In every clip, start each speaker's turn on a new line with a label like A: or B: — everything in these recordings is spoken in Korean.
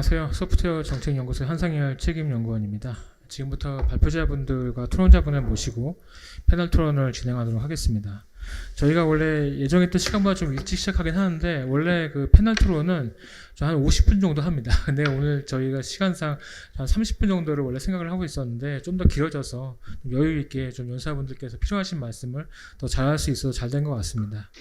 A: 안녕하세요. 소프트웨어 정책연구소 한상열 책임연구원입니다. 지금부터 발표자분들과 토론자분을 모시고 패널 토론을 진행하도록 하겠습니다. 저희가 원래 예정했던 시간보다 좀 일찍 시작하긴 하는데 원래 그 패널 토론은 한 50분 정도 합니다. 근데 오늘 저희가 시간상 한 30분 정도를 원래 생각을 하고 있었는데 좀 더 길어져서 좀 여유 있게 좀 연사분들께서 필요하신 말씀을 더 잘할 수 있어서 잘 된 것 같습니다.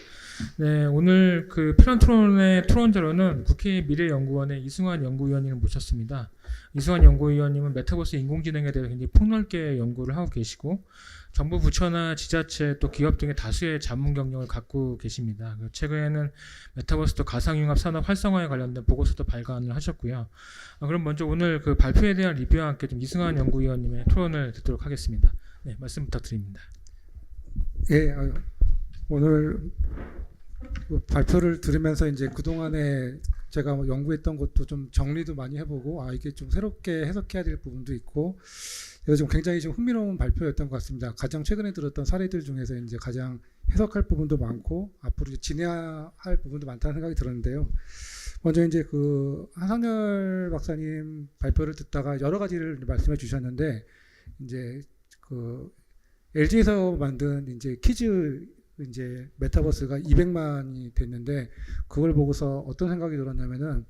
A: 네, 오늘 그 패널 토론의 토론자로는 국회 미래연구원의 이승환 연구위원님을 모셨습니다. 이승환 연구위원님은 메타버스 인공지능에 대해서 굉장히 폭넓게 연구를 하고 계시고 정부 부처나 지자체 또 기업 등의 다수의 전문 경력을 갖고 계십니다. 최근에는 메타버스 또 가상융합 산업 활성화에 관련된 보고서도 발간을 하셨고요. 그럼 먼저 오늘 그 발표에 대한 리뷰와 함께 좀 이승환 연구위원님의 토론을 듣도록 하겠습니다. 네, 말씀 부탁드립니다.
B: 예, 오늘 발표를 들으면서 이제 그동안에 제가 연구했던 것도 좀 정리도 많이 해보고 이게 좀 새롭게 해석해야 될 부분도 있고 그래서 좀 굉장히 좀 흥미로운 발표였던 것 같습니다. 가장 최근에 들었던 사례들 중에서 이제 가장 해석할 부분도 많고 앞으로 이제 진행할 부분도 많다는 생각이 들었는데요. 먼저 이제 그 한상열 박사님 발표를 듣다가 여러 가지를 말씀해 주셨는데 이제 그 LG에서 만든 이제 키즈 이제 메타버스가 200만이 됐는데 그걸 보고서 어떤 생각이 들었냐면은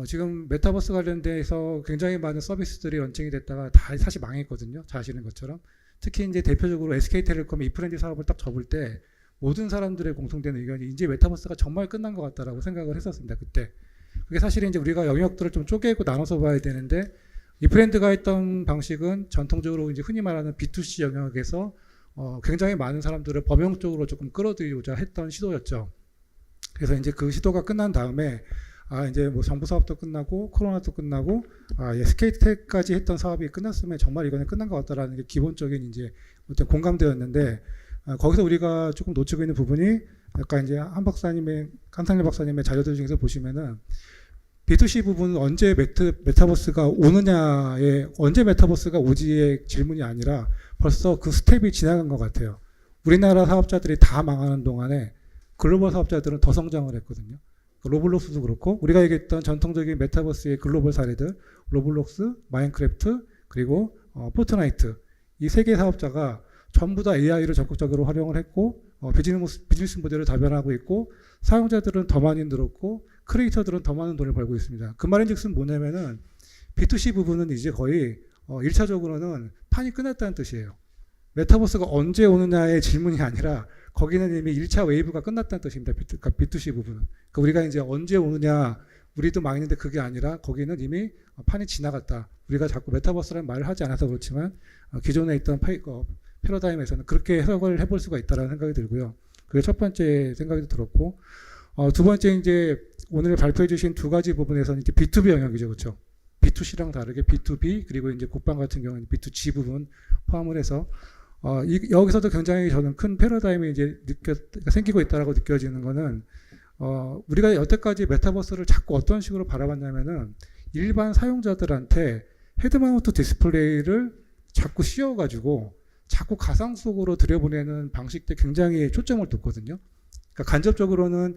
B: 지금 메타버스 관련돼서 굉장히 많은 서비스들이 런칭이 됐다가 다 사실 망했거든요. 잘 아시는 것처럼. 특히 이제 대표적으로 SK텔레콤이 이프렌즈 사업을 딱 접을 때 모든 사람들의 공통된 의견이 이제 메타버스가 정말 끝난 것 같다라고 생각을 했었습니다. 그때. 그게 사실 이제 우리가 영역들을 좀 쪼개고 나눠서 봐야 되는데 이프렌드가 했던 방식은 전통적으로 이제 흔히 말하는 B2C 영역에서 굉장히 많은 사람들을 범용적으로 조금 끌어들이고자 했던 시도였죠. 그래서 이제 그 시도가 끝난 다음에 이제 뭐 정부 사업도 끝나고 코로나도 끝나고 SK텔까지 했던 사업이 끝났으면 정말 이거는 끝난 것 같다라는 게 기본적인 이제 어떤 공감대였는데 거기서 우리가 조금 놓치고 있는 부분이 약간 이제 한상열 박사님의 자료들 중에서 보시면은 B2C 부분은 언제 메타버스가 오느냐에 언제 메타버스가 오지의 질문이 아니라 벌써 그 스텝이 지나간 것 같아요. 우리나라 사업자들이 다 망하는 동안에 글로벌 사업자들은 더 성장을 했거든요. 로블록스도 그렇고 우리가 얘기했던 전통적인 메타버스의 글로벌 사례들 로블록스, 마인크래프트 그리고 포트나이트 이 세 개 사업자가 전부 다 AI를 적극적으로 활용을 했고 비즈니스 모델을 다변화하고 있고 사용자들은 더 많이 늘었고 크리에이터들은 더 많은 돈을 벌고 있습니다. 그 말인즉슨 뭐냐면은 B2C 부분은 이제 거의 1차적으로는 판이 끝났다는 뜻이에요. 메타버스가 언제 오느냐의 질문이 아니라 거기는 이미 1차 웨이브가 끝났다는 뜻입니다. 그러니까 B2C 부분은. 그러니까 우리가 이제 언제 오느냐 우리도 망했는데 그게 아니라 거기는 이미 판이 지나갔다. 우리가 자꾸 메타버스라는 말을 하지 않아서 그렇지만 기존에 있던 패러다임에서는 그렇게 해석을 해볼 수가 있다는 생각이 들고요. 그게 첫 번째 생각이 들었고 두 번째 이제 오늘 발표해 주신 두 가지 부분에서는 이제 B2B 영역이죠. 그렇죠? B2C랑 다르게 B2B 그리고 이제 국방 같은 경우는 B2G 부분 포함을 해서 여기서도 굉장히 저는 큰 패러다임이 이제 생기고 있다라고 느껴지는 거는 우리가 여태까지 메타버스를 자꾸 어떤 식으로 바라봤냐면은 일반 사용자들한테 헤드마운트 디스플레이를 자꾸 씌워가지고 자꾸 가상 속으로 들여보내는 방식 때 굉장히 초점을 뒀거든요. 그러니까 간접적으로는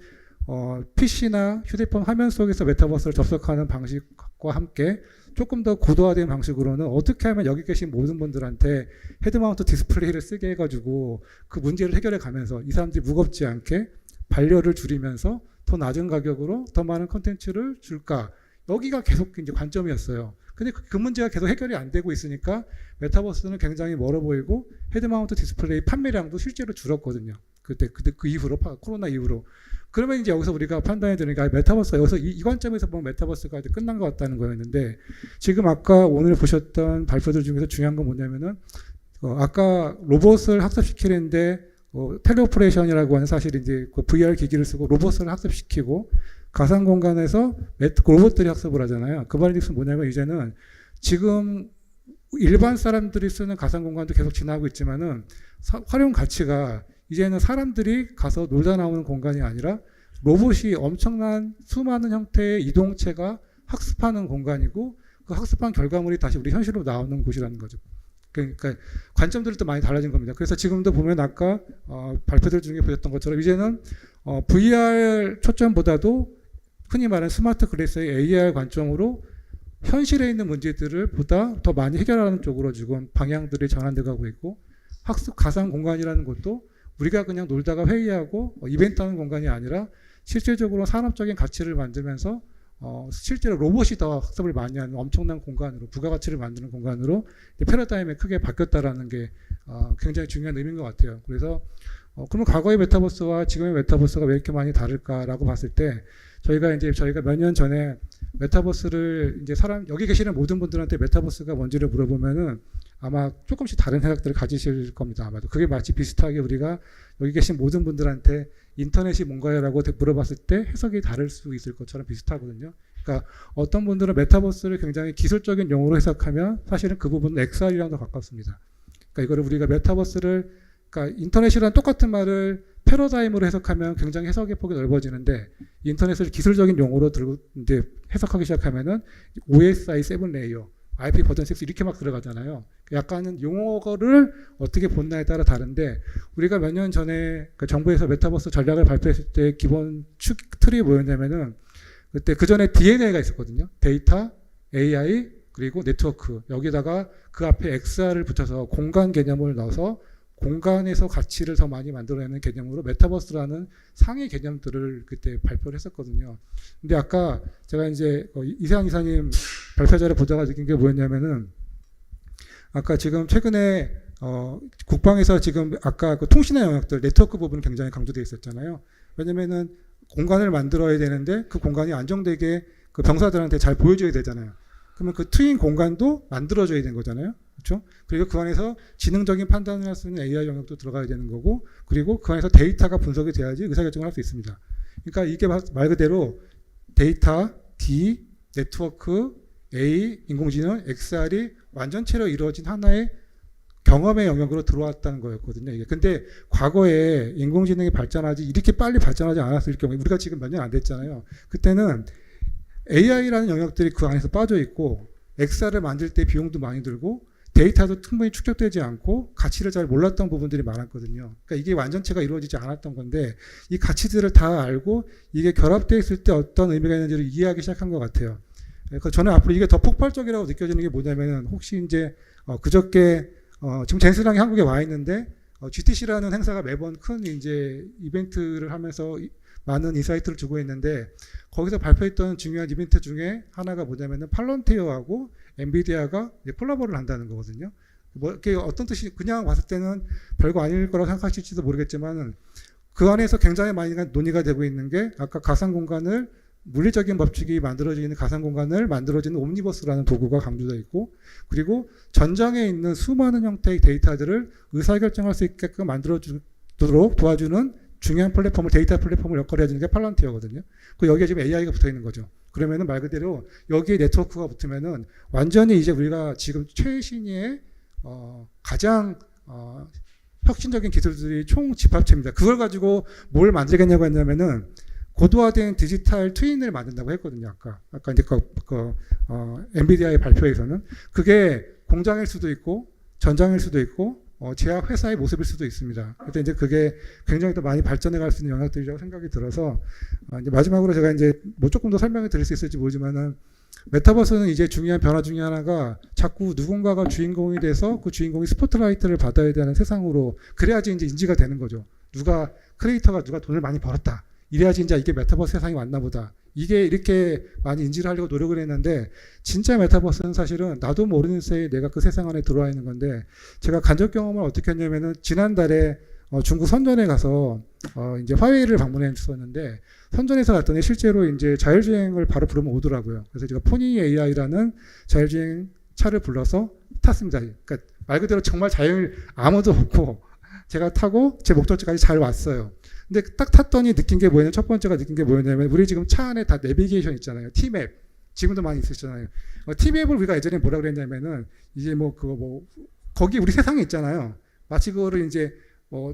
B: PC나 휴대폰 화면 속에서 메타버스를 접속하는 방식과 함께 조금 더 고도화된 방식으로는 어떻게 하면 여기 계신 모든 분들한테 헤드마운트 디스플레이를 쓰게 해가지고 그 문제를 해결해 가면서 이 사람들이 무겁지 않게 반려를 줄이면서 더 낮은 가격으로 더 많은 컨텐츠를 줄까 여기가 계속 이제 관점이었어요. 근데 그 문제가 계속 해결이 안 되고 있으니까 메타버스는 굉장히 멀어 보이고 헤드마운트 디스플레이 판매량도 실제로 줄었거든요. 그때 그 이후로 코로나 이후로. 그러면 이제 여기서 우리가 판단해 드리니까 메타버스가 여기서 이 관점에서 보면 메타버스가 이제 끝난 것 같다는 거였는데 지금 아까 오늘 보셨던 발표들 중에서 중요한 건 뭐냐면은 아까 로봇을 학습시키는데 텔레오퍼레이션이라고 하는 사실 이제 그 VR 기기를 쓰고 로봇을 학습시키고 가상 공간에서 로봇들이 학습을 하잖아요. 그 말인즉슨 뭐냐면 이제는 지금 일반 사람들이 쓰는 가상 공간도 계속 지나고 있지만은 활용 가치가 이제는 사람들이 가서 놀다 나오는 공간이 아니라 로봇이 엄청난 수많은 형태의 이동체가 학습하는 공간이고 그 학습한 결과물이 다시 우리 현실로 나오는 곳이라는 거죠. 그러니까 관점들도 많이 달라진 겁니다. 그래서 지금도 보면 아까 발표들 중에 보셨던 것처럼 이제는 VR 초점보다도 흔히 말하는 스마트 글래스의 AR 관점으로 현실에 있는 문제들을 보다 더 많이 해결하는 쪽으로 지금 방향들이 전환돼 가고 있고, 학습 가상 공간이라는 것도 우리가 그냥 놀다가 회의하고 이벤트하는 공간이 아니라 실질적으로 산업적인 가치를 만들면서 실제로 로봇이 더 학습을 많이 하는 엄청난 공간으로, 부가가치를 만드는 공간으로 패러다임이 크게 바뀌었다라는 게 굉장히 중요한 의미인 것 같아요. 그래서 그러면 과거의 메타버스와 지금의 메타버스가 왜 이렇게 많이 다를까라고 봤을 때, 저희가 몇 년 전에 메타버스를 이제 여기 계시는 모든 분들한테 메타버스가 뭔지를 물어보면은 아마 조금씩 다른 생각들을 가지실 겁니다. 아마도 그게 마치 비슷하게 우리가 여기 계신 모든 분들한테 인터넷이 뭔가요라고 물어봤을 때 해석이 다를 수 있을 것처럼 비슷하거든요. 그러니까 어떤 분들은 메타버스를 굉장히 기술적인 용어로 해석하면 사실은 그 부분은 XR이랑 더 가깝습니다. 그러니까 이거를 우리가 메타버스를, 그러니까 인터넷이랑 똑같은 말을 패러다임으로 해석하면 굉장히 해석의 폭이 넓어지는데, 인터넷을 기술적인 용어로 들고 이제 해석하기 시작하면은 OSI 7레이어, IP 버전 6 이렇게 막 들어가잖아요. 약간은 용어를 어떻게 본다에 따라 다른데, 우리가 몇 년 전에 그 정부에서 메타버스 전략을 발표했을 때 기본 틀이 뭐였냐면은, 그때 그 전에 DNA가 있었거든요. 데이터, AI, 그리고 네트워크. 여기다가 그 앞에 XR을 붙여서 공간 개념을 넣어서 공간에서 가치를 더 많이 만들어내는 개념으로 메타버스라는 상위 개념들을 그때 발표를 했었거든요. 근데 아까 제가 이제 이세환 이사님 발표자를 보다가 느낀 게 뭐였냐면은, 아까 지금 최근에 국방에서 지금 아까 그 통신의 영역들, 네트워크 부분은 굉장히 강조되어 있었잖아요. 왜냐면은 공간을 만들어야 되는데 그 공간이 안정되게 그 병사들한테 잘 보여줘야 되잖아요. 그러면 그 트윈 공간도 만들어줘야 되는 거잖아요. 그렇죠? 그리고 그 안에서 지능적인 판단을 할 수 있는 AI 영역도 들어가야 되는 거고, 그리고 그 안에서 데이터가 분석이 돼야지 의사결정을 할 수 있습니다. 그러니까 이게 말 그대로 데이터, D, 네트워크, A, 인공지능, XR이 완전체로 이루어진 하나의 경험의 영역으로 들어왔다는 거였거든요. 이게. 근데 과거에 인공지능이 이렇게 빨리 발전하지 않았을 경우에, 우리가 지금 몇 년 안 됐잖아요. 그때는 AI라는 영역들이 그 안에서 빠져 있고, XR을 만들 때 비용도 많이 들고, 데이터도 충분히 축적되지 않고 가치를 잘 몰랐던 부분들이 많았거든요. 그러니까 이게 완전체가 이루어지지 않았던 건데, 이 가치들을 다 알고 이게 결합되어 있을 때 어떤 의미가 있는지를 이해하기 시작한 것 같아요. 그러니까 저는 앞으로 이게 더 폭발적이라고 느껴지는 게 뭐냐면은, 혹시 이제 그저께 지금 젠스랑이 한국에 와 있는데 GTC라는 행사가 매번 큰 이제 이벤트를 하면서 많은 인사이트를 주고 있는데, 거기서 발표했던 중요한 이벤트 중에 하나가 뭐냐면은 팔런티어하고 엔비디아가 콜라보를 한다는 거거든요. 뭐 이게 어떤 뜻이, 그냥 봤을 때는 별거 아닐 거라고 생각하실지도 모르겠지만, 그 안에서 굉장히 많이 논의가 되고 있는 게, 아까 가상 공간을, 물리적인 법칙이 만들어지는 가상 공간을 만들어지는 옴니버스라는 도구가 강조되어 있고, 그리고 전장에 있는 수많은 형태의 데이터들을 의사결정할 수 있게끔 만들어주도록 도와주는 중요한 플랫폼을, 데이터 플랫폼을 역할을 해주는 게 팔런티어거든요. 그 여기에 지금 AI가 붙어 있는 거죠. 그러면은 말 그대로 여기에 네트워크가 붙으면은 완전히 이제 우리가 지금 최신의 가장 혁신적인 기술들이 총 집합체입니다. 그걸 가지고 뭘 만들겠냐고 했냐면은 고도화된 디지털 트윈을 만든다고 했거든요. 아까 이제 엔비디아의 발표에서는 그게 공장일 수도 있고 전장일 수도 있고 제약 회사의 모습일 수도 있습니다. 그때 이제 그게 굉장히 더 많이 발전해 갈 수 있는 영역들이라고 생각이 들어서, 이제 마지막으로 제가 이제 뭐 조금 더 설명을 드릴 수 있을지 모르지만은, 메타버스는 이제 중요한 변화 중에 하나가 자꾸 누군가가 주인공이 돼서 그 주인공이 스포트라이트를 받아야 되는 세상으로, 그래야지 이제 인지가 되는 거죠. 크리에이터가 누가 돈을 많이 벌었다, 이래야지 이제 이게 메타버스 세상이 왔나 보다. 이게 이렇게 많이 인지를 하려고 노력을 했는데, 진짜 메타버스는 사실은 나도 모르는 새에 내가 그 세상 안에 들어와 있는 건데, 제가 간접 경험을 어떻게 했냐면은, 지난달에 중국 선전에 가서 이제 화웨이를 방문했었는데, 선전에서 갔더니 실제로 이제 자율주행을 바로 부르면 오더라고요. 그래서 제가 포니 AI라는 자율주행 차를 불러서 탔습니다. 그러니까 말 그대로 정말 아무도 없고 제가 타고 제 목적지까지 잘 왔어요. 근데 딱 탔더니 느낀 게 뭐냐면, 첫 번째가 느낀 게 뭐였냐면, 우리 지금 차 안에 다 내비게이션 있잖아요. T맵. 지금도 많이 있으시잖아요. T맵을 우리가 예전에 뭐라 그랬냐면은, 이제 거기 우리 세상에 있잖아요. 마치 그거를 이제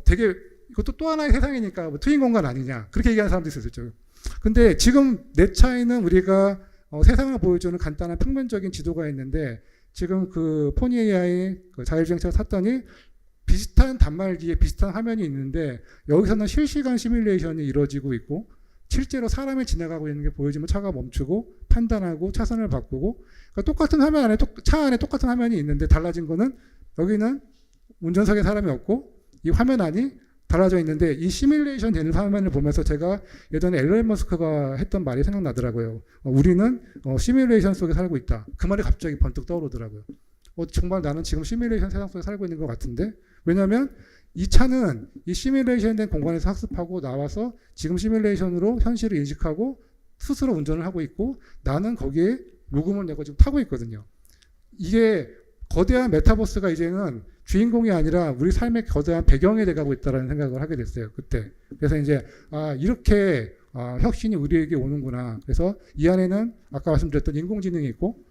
B: 되게, 이것도 또 하나의 세상이니까 트윈 공간 아니냐, 그렇게 얘기하는 사람도 있었죠. 근데 지금 내 차에는 우리가 세상을 보여주는 간단한 평면적인 지도가 있는데, 지금 그 포니 AI 그 자율주행차를 탔더니 비슷한 단말기에 비슷한 화면이 있는데, 여기서는 실시간 시뮬레이션이 이루어지고 있고, 실제로 사람이 지나가고 있는 게 보여지면 차가 멈추고 판단하고 차선을 바꾸고, 그러니까 똑같은 화면 안에 차 안에 똑같은 화면이 있는데 달라진 거는 여기는 운전석에 사람이 없고 이 화면 안이 달라져 있는데, 이 시뮬레이션 되는 화면을 보면서 제가 예전에 앨런 머스크가 했던 말이 생각나더라고요. 우리는 시뮬레이션 속에 살고 있다. 그 말이 갑자기 번뜩 떠오르더라고요. 정말 나는 지금 시뮬레이션 세상 속에 살고 있는 것 같은데, 왜냐하면 이 차는 이 시뮬레이션 된 공간에서 학습하고 나와서 지금 시뮬레이션으로 현실을 인식하고 스스로 운전을 하고 있고, 나는 거기에 요금을 내고 지금 타고 있거든요. 이게 거대한 메타버스가 이제는 주인공이 아니라 우리 삶의 거대한 배경이 돼가고 있다는 생각을 하게 됐어요, 그때. 그래서 이제 이렇게 혁신이 우리에게 오는구나. 그래서 이 안에는 아까 말씀드렸던 인공지능이 있고,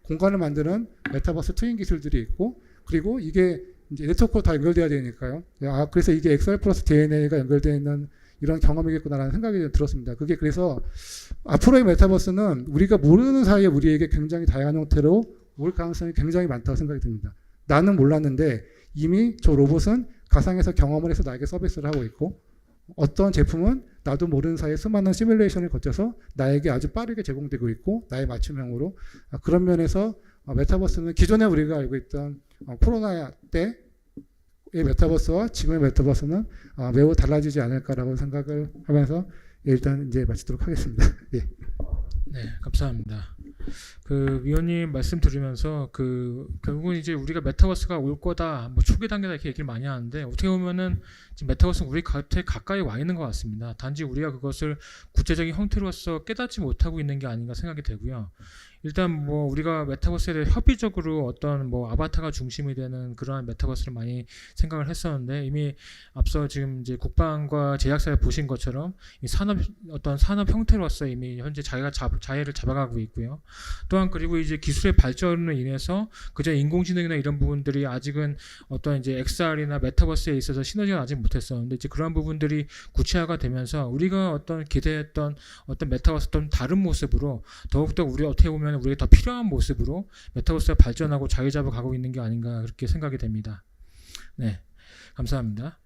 B: 공간을 만드는 메타버스 트윈 기술들이 있고, 그리고 이게 이제 네트워크로 다 연결돼야 되니까요. 그래서 이게 XR 플러스 DNA가 연결되어 있는 이런 경험이겠구나라는 생각이 들었습니다. 그게 그래서 앞으로의 메타버스는 우리가 모르는 사이에 우리에게 굉장히 다양한 형태로 올 가능성이 굉장히 많다고 생각이 듭니다. 나는 몰랐는데 이미 저 로봇은 가상에서 경험을 해서 나에게 서비스를 하고 있고, 어떤 제품은 나도 모르는 사이에 수많은 시뮬레이션을 거쳐서 나에게 아주 빠르게 제공되고 있고, 나의 맞춤형으로. 그런 면에서 메타버스는 기존에 우리가 알고 있던 코로나 때의 메타버스와 지금의 메타버스는 매우 달라지지 않을까라고 생각을 하면서 일단 이제 마치도록 하겠습니다. 예.
A: 네, 감사합니다. 그 위원님 말씀 들으면서 결국은 이제 우리가 메타버스가 올 거다, 뭐 초기 단계다 이렇게 얘기를 많이 하는데, 어떻게 보면은 지금 메타버스는 우리 곁에 가까이 와 있는 것 같습니다. 단지 우리가 그것을 구체적인 형태로서 깨닫지 못하고 있는 게 아닌가 생각이 되고요. 일단 뭐 우리가 메타버스에 대해 협의적으로 어떤 뭐 아바타가 중심이 되는 그러한 메타버스를 많이 생각을 했었는데, 이미 앞서 지금 이제 국방과 제약사에 보신 것처럼 이 어떤 산업 형태로서 이미 현재 자리를 잡아가고 있고요. 또한 그리고 이제 기술의 발전으로 인해서 그저 인공지능이나 이런 부분들이 아직은 어떤 이제 XR이나 메타버스에 있어서 시너지가 아직 못했었는데, 이제 그런 부분들이 구체화가 되면서 우리가 어떤 기대했던 어떤 메타버스 어떤 다른 모습으로, 더욱더 우리 어떻게 보면 우리가 더 필요한 모습으로 메타버스가 발전하고 자리 잡아가고 있는 게 아닌가 그렇게 생각이 됩니다. 네, 감사합니다.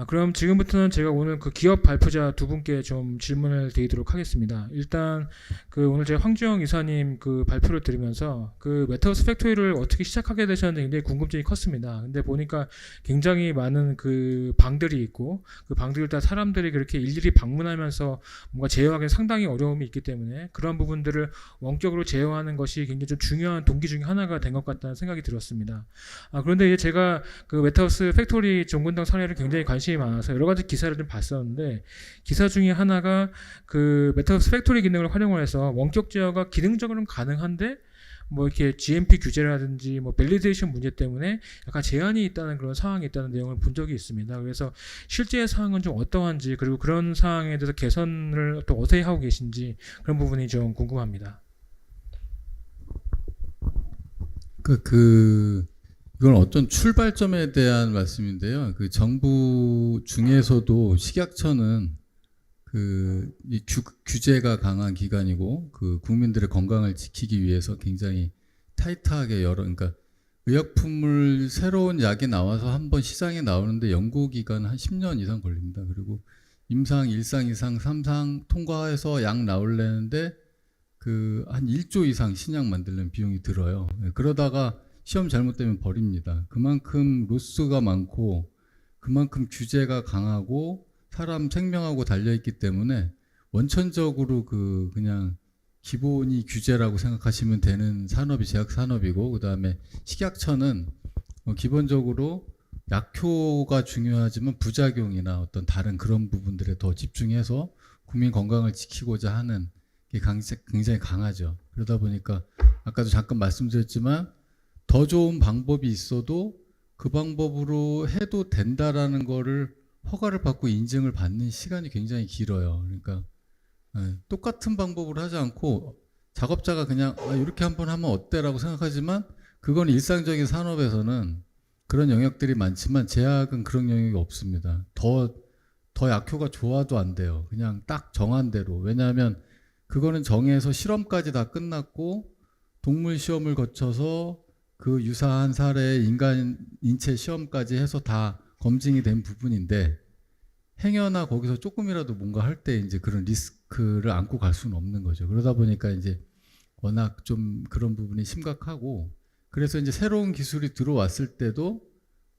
A: 그럼 지금부터는 제가 오늘 그 기업 발표자 두 분께 좀 질문을 드리도록 하겠습니다. 일단 오늘 제가 황주영 이사님 그 발표를 들으면서 그 메타버스 팩토리를 어떻게 시작하게 되셨는지 굉장히 궁금증이 컸습니다. 근데 보니까 굉장히 많은 그 방들이 있고, 그 방들을 다 사람들이 그렇게 일일이 방문하면서 뭔가 제어하기 상당히 어려움이 있기 때문에 그런 부분들을 원격으로 제어하는 것이 굉장히 좀 중요한 동기 중에 하나가 된 것 같다는 생각이 들었습니다. 그런데 이제 제가 그 메타버스 팩토리 종근당 사례를 굉장히 관심이 많아서 여러 가지 기사를 좀 봤었는데, 기사 중에 하나가 그 메타버스 팩토리 기능을 활용을 해서 원격 제어가 기능적으로는 가능한데 뭐 이렇게 GMP 규제라든지 뭐 밸리데이션 문제 때문에 약간 제한이 있다는 그런 상황이 있다는 내용을 본 적이 있습니다. 그래서 실제 상황은 좀 어떠한지, 그리고 그런 상황에 대해서 개선을 또 어떻게 하고 계신지 그런 부분이 좀 궁금합니다.
C: 이건 어떤 출발점에 대한 말씀인데요. 그 정부 중에서도 식약처는 이 규제가 강한 기관이고, 그 국민들의 건강을 지키기 위해서 굉장히 타이트하게 그러니까 의약품을 새로운 약이 나와서 한번 시장에 나오는데 연구 기간 한 10년 이상 걸립니다. 그리고 임상, 1상, 2상, 3상 통과해서 약 나오려는데 한 1조 이상 신약 만들려면 비용이 들어요. 그러다가 시험 잘못되면 버립니다. 그만큼 로스가 많고 그만큼 규제가 강하고 사람 생명하고 달려있기 때문에 원천적으로 그냥 기본이 규제라고 생각하시면 되는 산업이 제약 산업이고, 그 다음에 식약처는 기본적으로 약효가 중요하지만 부작용이나 어떤 다른 그런 부분들에 더 집중해서 국민 건강을 지키고자 하는 게 굉장히 강하죠. 그러다 보니까 아까도 잠깐 말씀드렸지만 더 좋은 방법이 있어도 그 방법으로 해도 된다라는 거를 허가를 받고 인증을 받는 시간이 굉장히 길어요. 그러니까 똑같은 방법으로 하지 않고 작업자가 그냥 이렇게 한번 하면 어때라고 생각하지만, 그건 일상적인 산업에서는 그런 영역들이 많지만 제약은 그런 영역이 없습니다. 더 약효가 좋아도 안 돼요. 그냥 딱 정한 대로. 왜냐하면 그거는 정해서 실험까지 다 끝났고 동물 시험을 거쳐서 그 유사한 사례의 인간 인체 시험까지 해서 다 검증이 된 부분인데, 행여나 거기서 조금이라도 뭔가 할 때 이제 그런 리스크를 안고 갈 수는 없는 거죠. 그러다 보니까 이제 워낙 좀 그런 부분이 심각하고, 그래서 이제 새로운 기술이 들어왔을 때도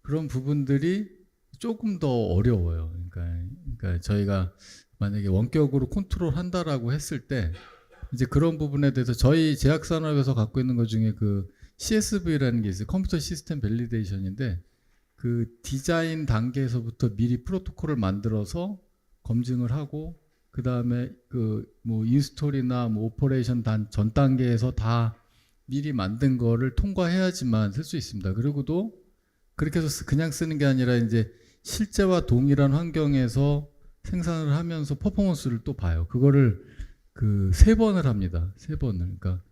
C: 그런 부분들이 조금 더 어려워요. 그러니까 저희가 만약에 원격으로 컨트롤 한다라고 했을 때 이제 그런 부분에 대해서 저희 제약산업에서 갖고 있는 것 중에 그 CSV라는 게 있어요. 컴퓨터 시스템 밸리데이션인데, 그 디자인 단계에서부터 미리 프로토콜을 만들어서 검증을 하고, 그 다음에 그 뭐 인스톨이나 뭐 오퍼레이션 전 단계에서 다 미리 만든 거를 통과해야지만 쓸 수 있습니다. 그리고도 그렇게 해서 그냥 쓰는 게 아니라 이제 실제와 동일한 환경에서 생산을 하면서 퍼포먼스를 또 봐요. 그거를 그 3번을 합니다. 3번을. 그러니까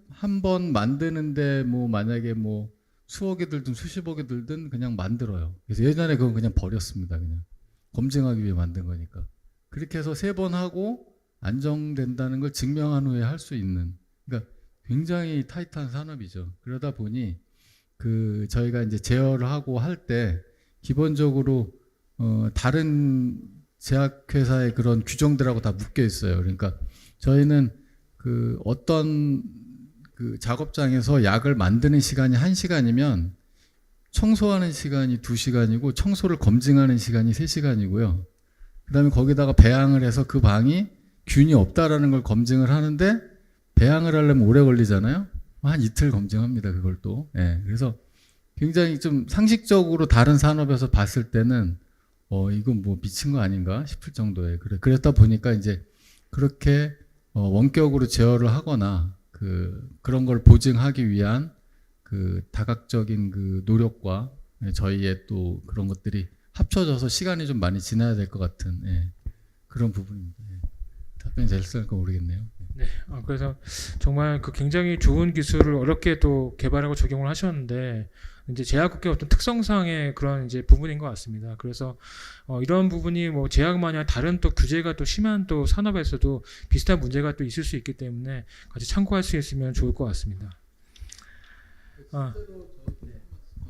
C: 한 번 만드는데 뭐 만약에 뭐 수억이 들든 수십억이 들든 그냥 만들어요. 그래서 예전에 그건 그냥 버렸습니다. 그냥 검증하기 위해 만든 거니까. 그렇게 해서 3번 하고 안정된다는 걸 증명한 후에 할 수 있는, 그러니까 굉장히 타이트한 산업이죠. 그러다 보니 그 저희가 이제 제어를 하고 할 때 기본적으로 다른 제약회사의 그런 규정들하고 다 묶여 있어요. 그러니까 저희는 그 어떤 그 작업장에서 약을 만드는 시간이 1시간이면 청소하는 시간이 2시간이고 청소를 검증하는 시간이 3시간이고요. 그다음에 거기다가 배양을 해서 그 방이 균이 없다라는 걸 검증을 하는데, 배양을 하려면 오래 걸리잖아요. 한 이틀 검증합니다. 그걸 또. 예. 그래서 굉장히 좀 상식적으로 다른 산업에서 봤을 때는 이건 뭐 미친 거 아닌가 싶을 정도의, 그랬다 보니까 이제 그렇게 원격으로 제어를 하거나 그런 걸 보증하기 위한 그 다각적인 그 노력과 저희의 또 그런 것들이 합쳐져서 시간이 좀 많이 지나야 될 것 같은, 예, 그런 부분입니다. 예. 답변이 될까 모르겠네요.
A: 네, 그래서 정말 그 굉장히 좋은 기술을 어렵게 또 개발하고 적용을 하셨는데, 이제 제약국의 어떤 특성상의 그런 이제 부분인 것 같습니다. 그래서 이런 부분이 뭐 제약만이 아니라 다른 또 규제가 또 심한 또 산업에서도 비슷한 문제가 또 있을 수 있기 때문에 같이 참고할 수 있으면 좋을 것 같습니다.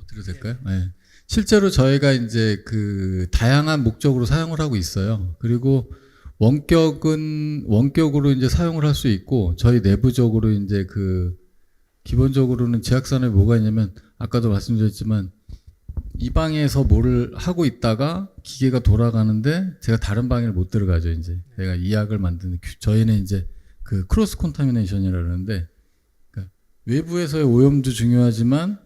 C: 드려도 될까요? 네. 실제로 저희가 이제 그 다양한 목적으로 사용을 하고 있어요. 그리고 원격으로 이제 사용을 할 수 있고, 저희 내부적으로 이제 그 기본적으로는 제약산업에 뭐가 있냐면, 아까도 말씀드렸지만 이 방에서 뭐를 하고 있다가 기계가 돌아가는데 제가 다른 방에 못 들어가죠. 이제 내가 이 약을 만드는, 저희는 이제 그 크로스 컨타미네이션이라 그러는데, 그러니까 외부에서의 오염도 중요하지만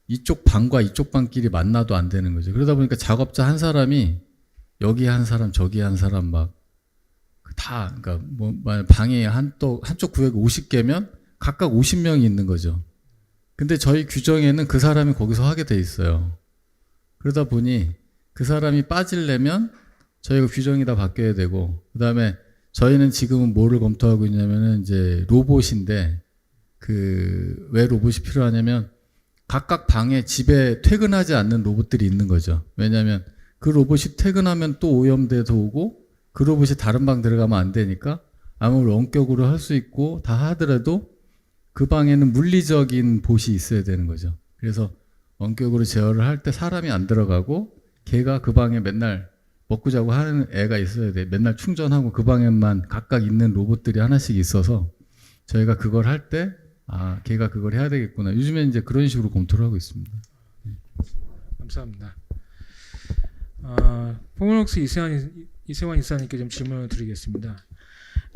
C: 이쪽 방과 이쪽 방끼리 만나도 안 되는 거죠. 그러다 보니까 작업자 한 사람이 여기 한 사람 저기 한 사람 막 다, 그러니까 뭐 방이 한쪽 구역에 50개면 각각 50명이 있는 거죠. 근데 저희 규정에는 그 사람이 거기서 하게 돼 있어요. 그러다 보니 그 사람이 빠지려면 저희가 규정이 다 바뀌어야 되고, 그다음에 저희는 지금은 뭐를 검토하고 있냐면은 이제 로봇인데, 그 왜 로봇이 필요하냐면 각각 방에 집에 퇴근하지 않는 로봇들이 있는 거죠. 왜냐하면 그 로봇이 퇴근하면 또 오염돼서 오고, 그 로봇이 다른 방 들어가면 안 되니까 아무리 원격으로 할 수 있고 다 하더라도 그 방에는 물리적인 봇이 있어야 되는 거죠. 그래서 원격으로 제어를 할 때 사람이 안 들어가고 걔가 그 방에 맨날 먹고 자고 하는 애가 있어야 돼. 맨날 충전하고 그 방에만 각각 있는 로봇들이 하나씩 있어서 저희가 그걸 할 때 걔가 그걸 해야 되겠구나. 요즘에 이제 그런 식으로 검토를 하고 있습니다.
A: 감사합니다. 포모록스 이세환 이사님께 좀 질문을 드리겠습니다.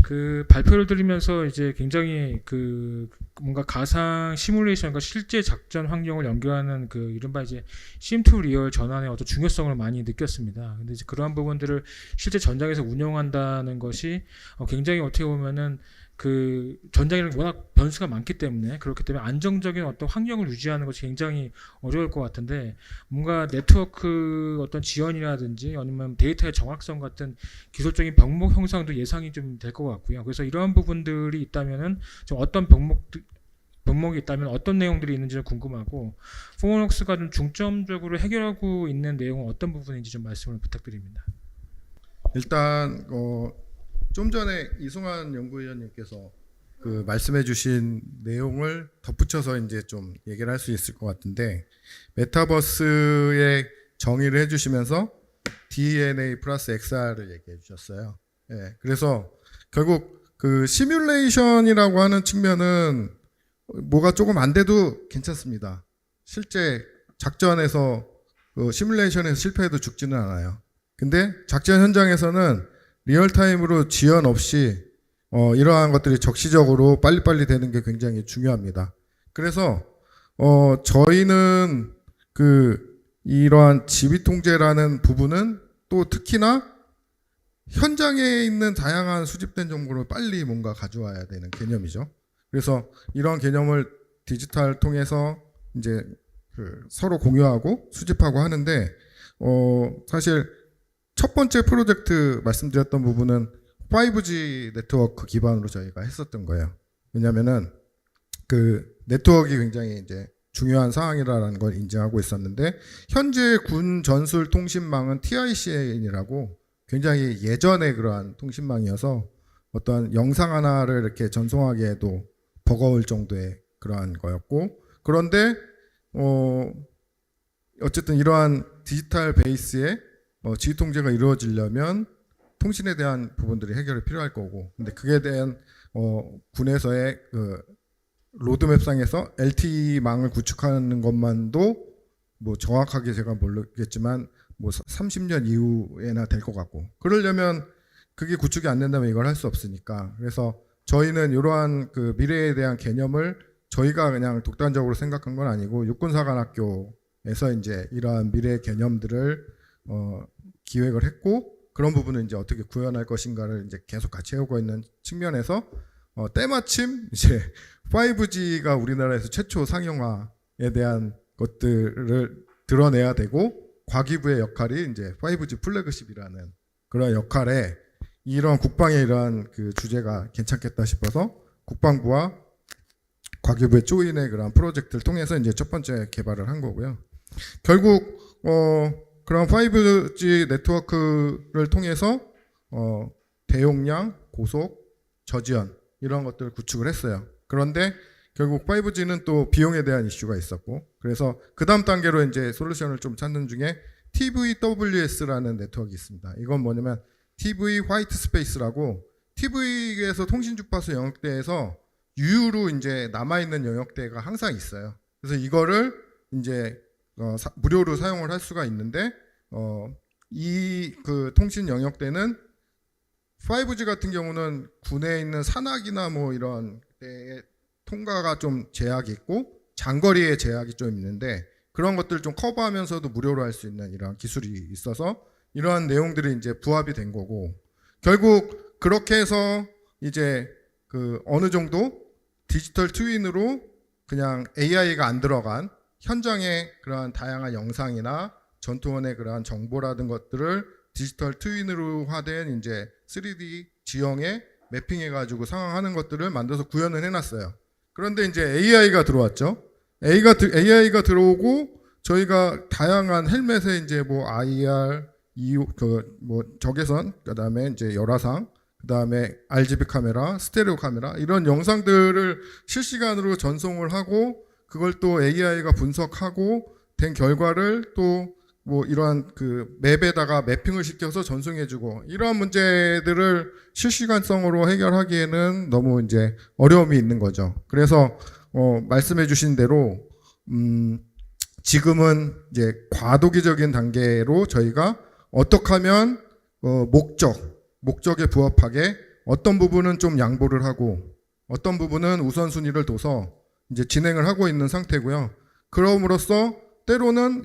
A: 그 발표를 들으면서 이제 굉장히 그 뭔가 가상 시뮬레이션과 실제 작전 환경을 연결하는 그 이른바 이제 심2 리얼 전환의 어떤 중요성을 많이 느꼈습니다. 근데 이제 그러한 부분들을 실제 전장에서 운영한다는 것이 굉장히 어떻게 보면은 그 전장에는 워낙 변수가 많기 때문에, 그렇기 때문에 안정적인 어떤 환경을 유지하는 것이 굉장히 어려울 것 같은데, 뭔가 네트워크 어떤 지연이라든지 아니면 데이터의 정확성 같은 기술적인 병목 형성도 예상이 좀 될 것 같고요. 그래서 이러한 부분들이 있다면은 좀 어떤 병목이 있다면 어떤 내용들이 있는지 좀 궁금하고, 포모록스가 좀 중점적으로 해결하고 있는 내용은 어떤 부분인지 좀 말씀을 부탁드립니다.
D: 일단 좀 전에 이승환 연구위원님께서 그 말씀해주신 내용을 덧붙여서 이제 좀 얘기를 할 수 있을 것 같은데, 메타버스의 정의를 해주시면서 DNA 플러스 XR을 얘기해 주셨어요. 예, 그래서 결국 그 시뮬레이션이라고 하는 측면은 뭐가 조금 안 돼도 괜찮습니다. 실제 작전에서 그 시뮬레이션에서 실패해도 죽지는 않아요. 근데 작전 현장에서는 리얼타임으로 지연 없이 이러한 것들이 적시적으로 빨리빨리 되는 게 굉장히 중요합니다. 그래서 저희는 이러한 지휘 통제라는 부분은 또 특히나 현장에 있는 다양한 수집된 정보를 빨리 뭔가 가져와야 되는 개념이죠. 그래서 이런 개념을 디지털 통해서 이제 서로 공유하고 수집하고 하는데 사실 첫 번째 프로젝트 말씀드렸던 부분은 5G 네트워크 기반으로 저희가 했었던 거예요. 왜냐하면은 그 네트워크가 굉장히 이제 중요한 사항이라는 걸 인지하고 있었는데 현재 군 전술 통신망은 TICN이라고 굉장히 예전의 그러한 통신망이어서 어떤 영상 하나를 이렇게 전송하기에도 버거울 정도의 그러한 거였고, 그런데 어쨌든 이러한 디지털 베이스의 지휘 통제가 이루어지려면 통신에 대한 부분들이 해결이 필요할 거고, 근데 그에 대한 군에서의 그 로드맵상에서 LTE망을 구축하는 것만도 뭐 정확하게 제가 모르겠지만 뭐 30년 이후에나 될 것 같고, 그러려면 그게 구축이 안 된다면 이걸 할 수 없으니까, 그래서 저희는 이러한 그 미래에 대한 개념을 저희가 그냥 독단적으로 생각한 건 아니고 육군사관학교에서 이제 이러한 미래 개념들을 기획을 했고, 그런 부분은 이제 어떻게 구현할 것인가를 이제 계속 같이 해오고 있는 측면에서 때마침 이제 5G가 우리나라에서 최초 상용화에 대한 것들을 드러내야 되고, 과기부의 역할이 이제 5G 플래그십이라는 그런 역할에 이런 국방의 이러한 그 주제가 괜찮겠다 싶어서 국방부와 과기부의 조인의 그런 프로젝트를 통해서 이제 첫 번째 개발을 한 거고요. 결국 그런 5G 네트워크를 통해서 대용량, 고속, 저지연 이런 것들을 구축을 했어요. 그런데 결국 5G는 또 비용에 대한 이슈가 있었고, 그래서 그 다음 단계로 이제 솔루션을 좀 찾는 중에 TVWS라는 네트워크가 있습니다. 이건 뭐냐면 TV 화이트 스페이스라고, TV에서 통신 주파수 영역대에서 유유로 이제 남아있는 영역대가 항상 있어요. 그래서 이거를 이제 무료로 사용을 할 수가 있는데, 이 그 통신 영역대는 5G 같은 경우는 군에 있는 산악이나 뭐 이런 데에 통과가 좀 제약이 있고 장거리에 제약이 좀 있는데, 그런 것들을 좀 커버하면서도 무료로 할 수 있는 이런 기술이 있어서 이러한 내용들이 이제 부합이 된 거고, 결국 그렇게 해서 이제 그 어느 정도 디지털 트윈으로 그냥 AI가 안 들어간 현장의 그러한 다양한 영상이나 전투원의 그러한 정보라든 것들을 디지털 트윈으로 화된 이제 3D 지형에 매핑해가지고 상황하는 것들을 만들어서 구현을 해놨어요. 그런데 이제 AI가 들어왔죠. AI가 들어오고 저희가 다양한 헬멧에 이제 뭐 IR, 뭐 적외선, 그다음에 이제 열화상, 그다음에 RGB 카메라, 스테레오 카메라 이런 영상들을 실시간으로 전송을 하고, 그걸 또 AI가 분석하고 된 결과를 또 뭐 이러한 그 맵에다가 매핑을 시켜서 전송해주고, 이러한 문제들을 실시간성으로 해결하기에는 너무 이제 어려움이 있는 거죠. 그래서 말씀해주신 대로 지금은 이제 과도기적인 단계로 저희가 어떻게 하면 목적에 부합하게 어떤 부분은 좀 양보를 하고 어떤 부분은 우선순위를 둬서 이제 진행을 하고 있는 상태고요. 그럼으로써 때로는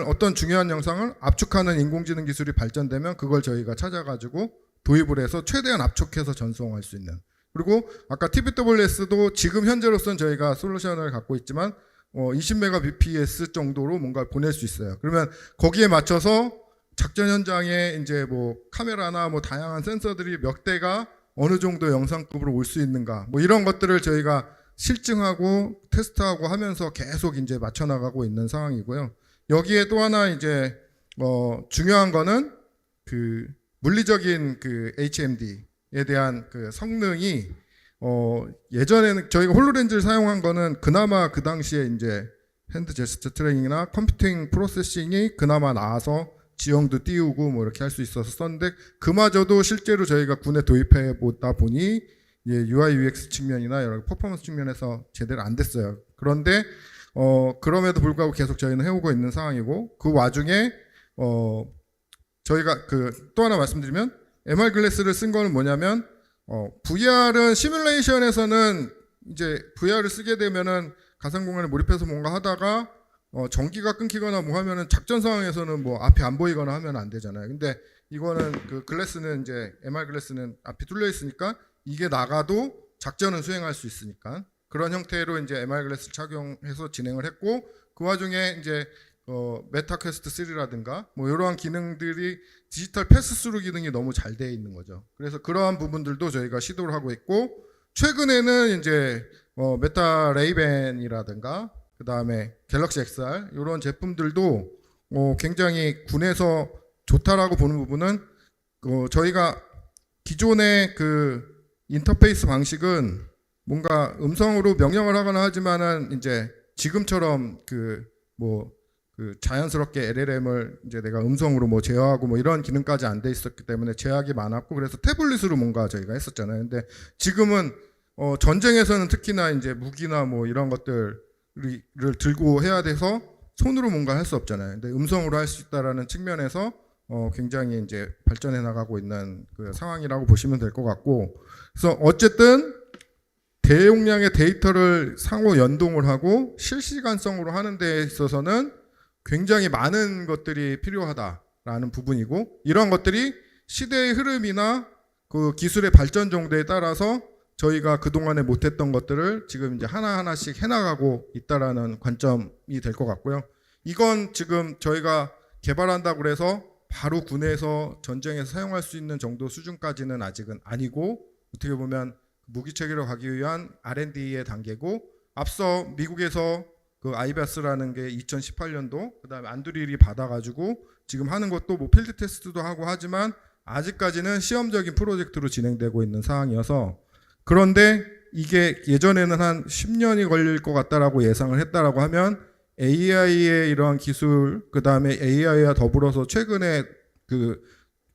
D: 어떤 중요한 영상을 압축하는 인공지능 기술이 발전되면 그걸 저희가 찾아가지고 도입을 해서 최대한 압축해서 전송할 수 있는, 그리고 아까 TVWS도 지금 현재로서는 저희가 솔루션을 갖고 있지만 20Mbps 정도로 뭔가를 보낼 수 있어요. 그러면 거기에 맞춰서 작전 현장에 이제 뭐 카메라나 뭐 다양한 센서들이 몇 대가 어느 정도 영상급으로 올 수 있는가, 뭐 이런 것들을 저희가 실증하고 테스트하고 하면서 계속 이제 맞춰나가고 있는 상황이고요. 여기에 또 하나 이제 중요한 거는 그 물리적인 그 HMD에 대한 그 성능이 예전에는 저희가 홀로렌즈를 사용한 거는 그나마 그 당시에 이제 핸드 제스처 트래닝이나 컴퓨팅 프로세싱이 그나마 나아서 지형도 띄우고 뭐 이렇게 할 수 있어서 썼는데 그마저도 실제로 저희가 군에 도입해 보다 보니 UI UX 측면이나 여러 퍼포먼스 측면에서 제대로 안 됐어요. 그런데 그럼에도 불구하고 계속 저희는 해오고 있는 상황이고 그 와중에 저희가 또 하나 말씀드리면 MR 글래스를 쓴 거는 뭐냐면 VR은 시뮬레이션에서는 이제 VR을 쓰게 되면은 가상 공간에 몰입해서 뭔가 하다가 전기가 끊기거나 뭐 하면은 작전 상황에서는 뭐 앞이 안 보이거나 하면 안 되잖아요. 근데 이거는 그 글래스는 이제 MR 글래스는 앞이 뚫려 있으니까 이게 나가도 작전은 수행할 수 있으니까 그런 형태로 이제 MR 글래스 착용해서 진행을 했고 그 와중에 이제 메타 퀘스트 3라든가 뭐 이러한 기능들이 디지털 패스스루 기능이 너무 잘 돼 있는 거죠. 그래서 그러한 부분들도 저희가 시도를 하고 있고 최근에는 이제 메타 레이벤이라든가 그 다음에 갤럭시 XR 이런 제품들도 굉장히 군에서 좋다라고 보는 부분은 저희가 기존의 그 인터페이스 방식은 뭔가 음성으로 명령을 하거나 하지만은 이제 지금처럼 그 자연스럽게 LLM을 이제 내가 음성으로 뭐 제어하고 뭐 이런 기능까지 안 돼 있었기 때문에 제약이 많았고 그래서 태블릿으로 뭔가 저희가 했었잖아요. 근데 지금은 전쟁에서는 특히나 이제 무기나 뭐 이런 것들을 들고 해야 돼서 손으로 뭔가 할 수 없잖아요. 근데 음성으로 할 수 있다라는 측면에서 굉장히 이제 발전해 나가고 있는 그 상황이라고 보시면 될 것 같고 그래서 어쨌든 대용량의 데이터를 상호 연동을 하고 실시간성으로 하는 데 있어서는 굉장히 많은 것들이 필요하다라는 부분이고 이런 것들이 시대의 흐름이나 그 기술의 발전 정도에 따라서 저희가 그동안에 못했던 것들을 지금 이제 하나하나씩 해나가고 있다라는 관점이 될 것 같고요. 이건 지금 저희가 개발한다고 해서 바로 군에서 전쟁에서 사용할 수 있는 정도 수준까지는 아직은 아니고 어떻게 보면 무기 체계로 가기 위한 R&D의 단계고 앞서 미국에서 그 아이바스라는 게 2018년도 그다음에 안드릴이 받아가지고 지금 하는 것도 뭐 필드 테스트도 하고 하지만 아직까지는 시험적인 프로젝트로 진행되고 있는 상황이어서 그런데 이게 예전에는 한 10년이 걸릴 것 같다라고 예상을 했다라고 하면 AI의 이러한 기술 그다음에 AI와 더불어서 최근에 그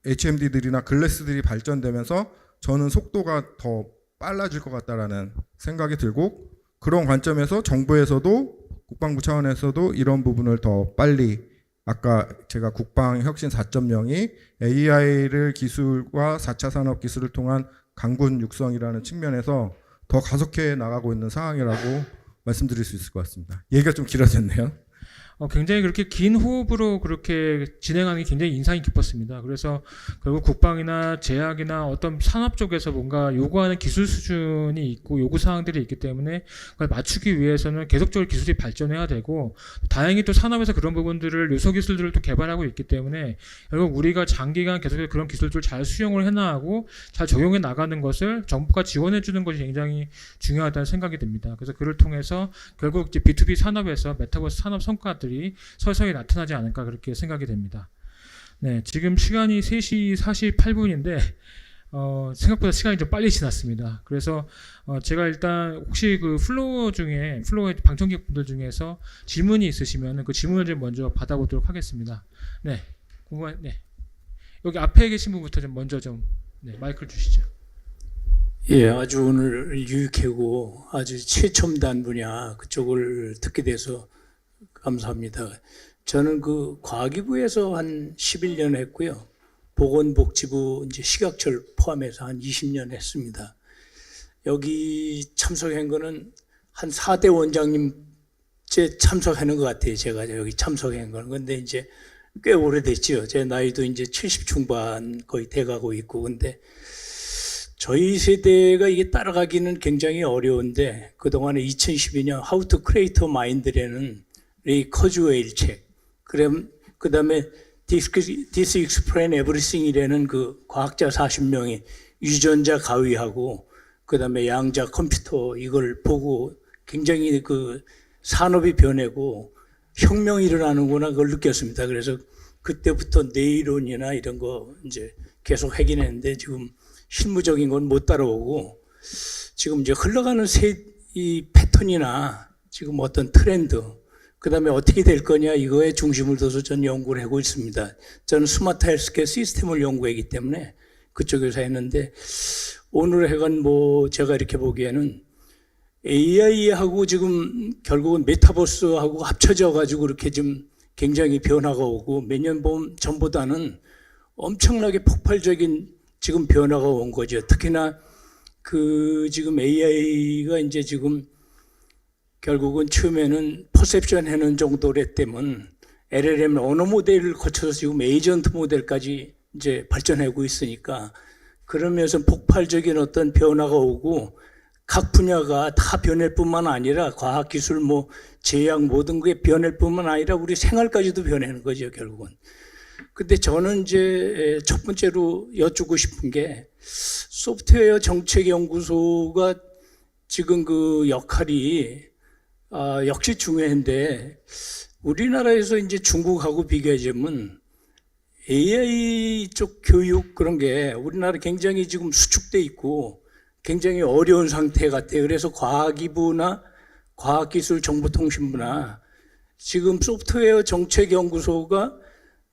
D: HMD들이나 글래스들이 발전되면서 저는 속도가 더 빨라질 것 같다라는 생각이 들고 그런 관점에서 정부에서도 국방부 차원에서도 이런 부분을 더 빨리 아까 제가 국방혁신 4.0이 AI를 기술과 4차 산업 기술을 통한 강군 육성이라는 측면에서 더 가속해 나가고 있는 상황이라고 말씀드릴 수 있을 것 같습니다. 얘기가 좀 길어졌네요.
A: 굉장히 그렇게 긴 호흡으로 그렇게 진행하는 게 굉장히 인상이 깊었습니다. 그래서 결국 국방이나 제약이나 어떤 산업 쪽에서 뭔가 요구하는 기술 수준이 있고 요구 사항들이 있기 때문에 그걸 맞추기 위해서는 계속적으로 기술이 발전해야 되고 다행히 또 산업에서 그런 부분들을 요소 기술들을 또 개발하고 있기 때문에 결국 우리가 장기간 계속해서 그런 기술들을 잘 수용을 해나가고 잘 적용해 나가는 것을 정부가 지원해 주는 것이 굉장히 중요하다는 생각이 듭니다. 그래서 그를 통해서 결국 이제 B2B 산업에서 메타버스 산업 성과들이 서서히 나타나지 않을까 그렇게 생각이 됩니다. 네, 지금 시간이 3시 48분인데 생각보다 시간이 좀 빨리 지났습니다. 그래서 제가 일단 혹시 그 플로어의 방청객분들 중에서 질문이 있으시면 그 질문을 좀 먼저 받아보도록 하겠습니다. 네, 네, 여기 앞에 계신 분부터 좀 먼저 마이크를 주시죠.
E: 예, 아주 오늘 유익하고 아주 최첨단 분야 그쪽을 듣게 돼서 감사합니다. 저는 그 과기부에서 한 11년 했고요. 보건복지부 이제 식약처를 포함해서 한 20년 했습니다. 여기 참석한 거는 한 4대 원장님 제 참석하는 것 같아요. 제가 여기 참석한 거는. 근데 이제 꽤 오래됐죠. 제 나이도 이제 70 중반 거의 돼가고 있고. 근데 저희 세대가 이게 따라가기는 굉장히 어려운데 그동안에 2012년 How to Create a Mind라는 레이 커즈웨일 책, 그 다음에 This Explain Everything이라는 그 과학자 40명이 유전자 가위하고 그 다음에 양자 컴퓨터 이걸 보고 굉장히 그 산업이 변하고 혁명이 일어나는구나 그걸 느꼈습니다. 그래서 그때부터 뇌이론이나 이런 거 이제 계속 하긴 했는데 지금 실무적인 건 못 따라오고 지금 이제 흘러가는 이 패턴이나 지금 어떤 트렌드 그다음에 어떻게 될 거냐 이거에 중심을 둬서 전 연구를 하고 있습니다. 저는 스마트 헬스케어 시스템을 연구하기 때문에 그쪽에서 했는데 오늘 해간 뭐 제가 이렇게 보기에는 AI하고 지금 결국은 메타버스하고 합쳐져 가지고 이렇게 좀 굉장히 변화가 오고 몇 년 전보다는 엄청나게 폭발적인 지금 변화가 온 거죠. 특히나 그 지금 AI가 이제 지금 결국은 처음에는 퍼셉션 하는 정도래 때문 LLM 언어 모델을 거쳐서 지금 에이전트 모델까지 이제 발전하고 있으니까 그러면서 폭발적인 어떤 변화가 오고 각 분야가 다 변할 뿐만 아니라 과학기술 뭐 제약 모든 게 변할 뿐만 아니라 우리 생활까지도 변하는 거죠 결국은. 근데 저는 이제 첫 번째로 여쭙고 싶은 게 소프트웨어 정책연구소가 지금 그 역할이 역시 중요한데 우리나라에서 이제 중국하고 비교하자면 AI 쪽 교육 그런 게 우리나라 굉장히 지금 수축돼 있고 굉장히 어려운 상태 같아요. 그래서 과기부나 과학기술정보통신부나 지금 소프트웨어 정책연구소가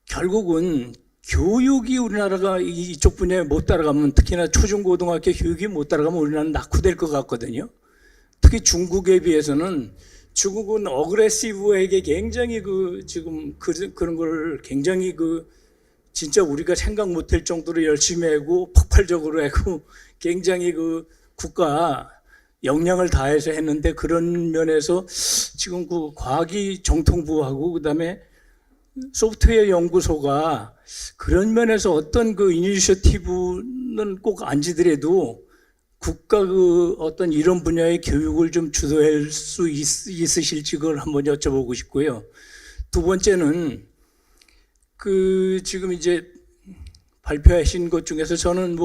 E: 결국은 교육이 우리나라가 이쪽 분야에 못 따라가면 특히나 초중고등학교 교육이 못 따라가면 우리나라는 낙후될 것 같거든요. 특히 중국에 비해서는 중국은 어그레시브에게 굉장히 지금 그런 걸 굉장히 진짜 우리가 생각 못할 정도로 열심히 하고 폭발적으로 하고 굉장히 국가 역량을 다해서 했는데 그런 면에서 지금 과학이 정통부하고 그다음에 소프트웨어 연구소가 그런 면에서 어떤 이니셔티브는 꼭 아니더라도 국가 어떤 이런 분야의 교육을 좀 주도할 수 있으실지 그걸 한번 여쭤보고 싶고요. 두 번째는 지금 이제 발표하신 것 중에서 저는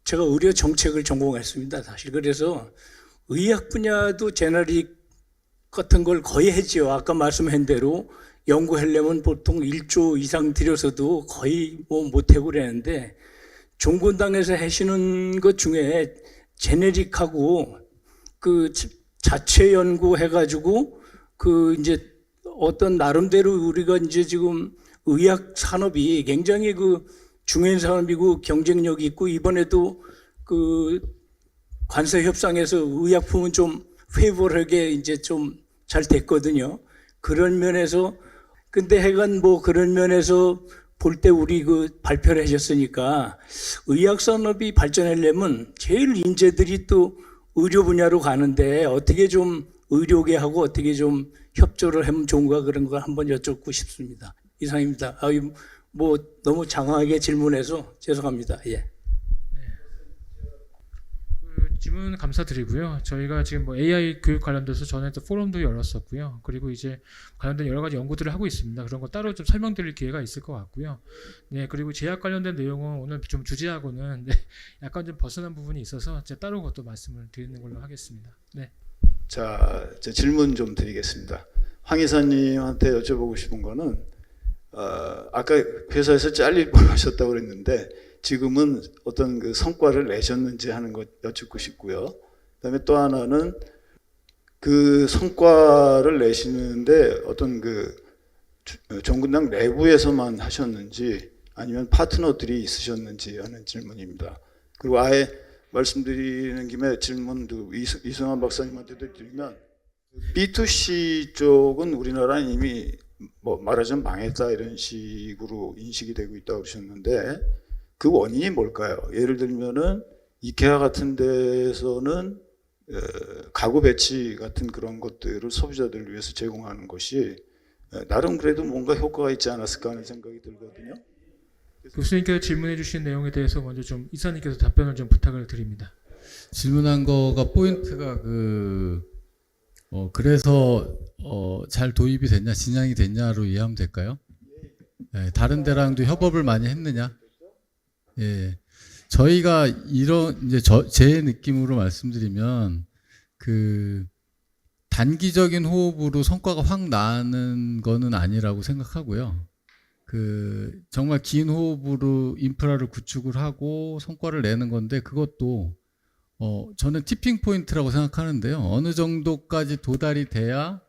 E: 제가 의료 정책을 전공했습니다. 사실 그래서 의학 분야도 제너릭 같은 걸 거의 했죠. 아까 말씀한 대로 연구하려면 보통 1조 이상 들여서도 거의 못하고 그랬는데 종군당에서 하시는 것 중에 제네릭하고 자체 연구해가지고 이제 어떤 나름대로 우리가 이제 지금 의학 산업이 굉장히 중요한 산업이고 경쟁력이 있고 이번에도 관세 협상에서 의약품은 좀 페이버하게 이제 좀 잘 됐거든요. 그런 면에서 근데 하여간 그런 면에서 볼 때 우리 발표를 하셨으니까 의학 산업이 발전하려면 제일 인재들이 또 의료 분야로 가는데 어떻게 좀 의료계하고 어떻게 좀 협조를 하면 좋은가 그런 걸 한번 여쭙고 싶습니다. 이상입니다. 너무 장황하게 질문해서 죄송합니다. 예.
A: 질문 감사드리고요. 저희가 지금 AI 교육 관련돼서 전에 또 포럼도 열었었고요. 그리고 이제 관련된 여러 가지 연구들을 하고 있습니다. 그런 거 따로 좀 설명드릴 기회가 있을 것 같고요. 네, 그리고 제약 관련된 내용은 오늘 좀 주제하고는 약간 좀 벗어난 부분이 있어서 제가 따로 그것도 말씀을 드리는 걸로 하겠습니다. 네.
F: 자, 질문 좀 드리겠습니다. 황 이사님한테 여쭤보고 싶은 거는 아까 회사에서 잘릴 뻔하셨다고 그랬는데 지금은 어떤 성과를 내셨는지 하는 것 여쭙고 싶고요. 그다음에 또 하나는 성과를 내시는데 어떤 정군당 내부에서만 하셨는지 아니면 파트너들이 있으셨는지 하는 질문입니다. 그리고 아예 말씀드리는 김에 질문도 이승환 박사님한테도 드리면 B2C 쪽은 우리나라는 이미 말하자면 망했다 이런 식으로 인식이 되고 있다고 그러셨는데 그 원인이 뭘까요? 예를 들면은 이케아 같은 데서는 가구 배치 같은 그런 것들을 소비자들을 위해서 제공하는 것이 나름 그래도 뭔가 효과가 있지 않았을까 하는 생각이 들거든요.
A: 교수님께서 질문해 주신 내용에 대해서 먼저 좀 이사님께서 답변을 좀 부탁을 드립니다.
C: 질문한 거가 포인트가 그래서 잘 도입이 됐냐, 진행이 됐냐로 이해하면 될까요? 네, 다른 데랑도 협업을 많이 했느냐? 예, 저희가 이제 제 느낌으로 말씀드리면 단기적인 호흡으로 성과가 확 나는 거는 아니라고 생각하고요. 정말 긴 호흡으로 인프라를 구축을 하고 성과를 내는 건데 그것도 저는 티핑 포인트라고 생각하는데요. 어느 정도까지 도달이 돼야